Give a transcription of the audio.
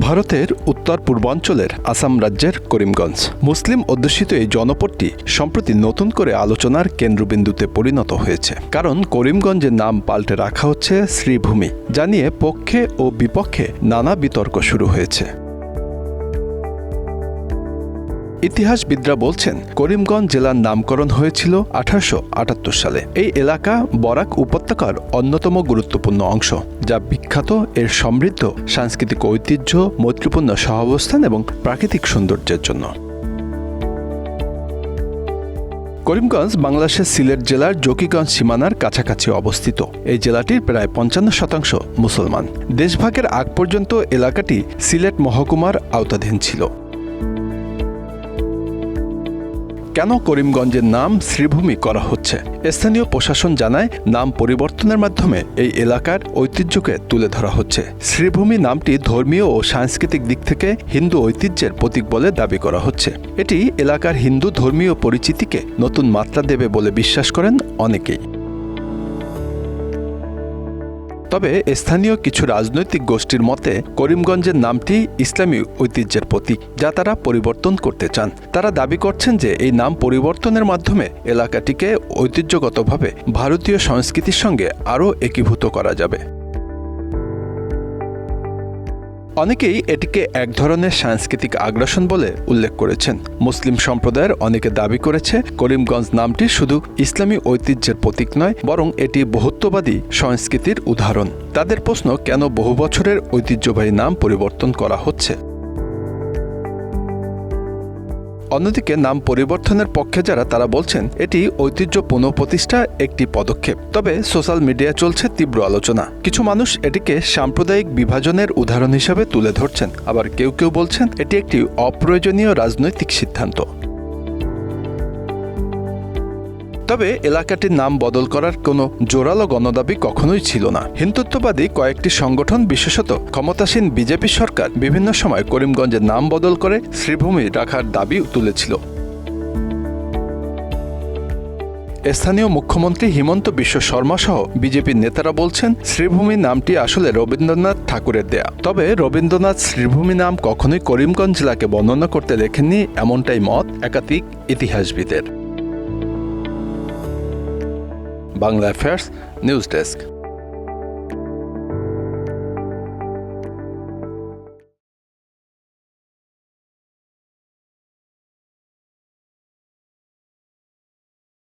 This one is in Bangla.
ভারতের উত্তর পূর্বাঞ্চলের আসাম রাজ্যের করিমগঞ্জ মুসলিম অধ্যুষিত এই জনপদটি সম্প্রতি নতুন করে আলোচনার কেন্দ্রবিন্দুতে পরিণত হয়েছে। কারণ করিমগঞ্জের নাম পাল্টে রাখা হচ্ছে শ্রীভূমি, যা নিয়ে পক্ষে ও বিপক্ষে নানা বিতর্ক শুরু হয়েছে। ইতিহাসবিদরা বলছেন, করিমগঞ্জ জেলার নামকরণ হয়েছিল 1878 সালে। এই এলাকা বরাক উপত্যকার অন্যতম গুরুত্বপূর্ণ অংশ, যা বিখ্যাত এর সমৃদ্ধ সাংস্কৃতিক ঐতিহ্য, মৈত্রীপূর্ণ সহাবস্থান এবং প্রাকৃতিক সৌন্দর্যের জন্য। করিমগঞ্জ বাংলাদেশের সিলেট জেলার জকিগঞ্জ সীমানার কাছাকাছি অবস্থিত। এই জেলাটির প্রায় 55% মুসলমান। দেশভাগের আগ পর্যন্ত এলাকাটি সিলেট মহকুমার আওতাধীন ছিল। কেন করিমগঞ্জের নাম শ্রীভূমি করা হচ্ছে? স্থানীয় প্রশাসন জানায়, নাম পরিবর্তনের মাধ্যমে এই এলাকার ঐতিহ্যকে তুলে ধরা হচ্ছে। শ্রীভূমি নামটি ধর্মীয় ও সাংস্কৃতিক দিক থেকে হিন্দু ঐতিহ্যের প্রতীক বলে দাবি করা হচ্ছে। এটি এলাকার হিন্দু ধর্মীয় পরিচিতিকে নতুন মাত্রা দেবে বলে বিশ্বাস করেন অনেকেই। তবে স্থানীয় কিছু রাজনৈতিক গোষ্ঠীর মতে করিমগঞ্জের নামটি ইসলামী ঐতিহ্যের প্রতীক, যা তারা পরিবর্তন করতে চান। তারা দাবি করছেন যে এই নাম পরিবর্তনের মাধ্যমে এলাকাটিকে ঐতিহ্যগতভাবে ভারতীয় সংস্কৃতির সঙ্গে আরও একীভূত করা যাবে। অনেকেই এটিকে এক ধরনের সাংস্কৃতিক আগ্রাসন বলে উল্লেখ করেছেন। মুসলিম সম্প্রদায়ের অনেকে দাবি করেছে, করিমগঞ্জ নামটি শুধু ইসলামী ঐতিহ্যের প্রতীক নয়, বরং এটি বহুত্ববাদী সংস্কৃতির উদাহরণ। তাদের প্রশ্ন, কেন বহু বছরের ঐতিহ্যবাহী নাম পরিবর্তন করা হচ্ছে? অন্যদিকে নাম পরিবর্তনের পক্ষে যারা, তারা বলছেন এটি ঐতিহ্য পুনঃপ্রতিষ্ঠা একটি পদক্ষেপ। তবে সোশ্যাল মিডিয়ায় চলছে তীব্র আলোচনা। কিছু মানুষ এটিকে সাম্প্রদায়িক বিভাজনের উদাহরণ হিসেবে তুলে ধরছেন, আবার কেউ কেউ বলছেন এটি একটি অপ্রয়োজনীয় রাজনৈতিক সিদ্ধান্ত। তবে এলাকাটির নাম বদল করার কোনো জোরালো গণদাবি কখনোই ছিল না। হিন্দুত্ববাদী কয়েকটি সংগঠন, বিশেষত ক্ষমতাসীন বিজেপি সরকার, বিভিন্ন সময় করিমগঞ্জের নাম বদল করে শ্রীভূমি রাখার দাবি তুলেছিল। স্থানীয় মুখ্যমন্ত্রী হিমন্ত বিশ্ব শর্মা সহ বিজেপির নেতারা বলছেন, শ্রীভূমি নামটি আসলে রবীন্দ্রনাথ ঠাকুরের দেয়া। তবে রবীন্দ্রনাথ শ্রীভূমি নাম কখনোই করিমগঞ্জ জেলাকে বর্ণনা করতে লেখেননি, এমনটাই মত একাধিক ইতিহাসবিদের। Bangla affairs news desk.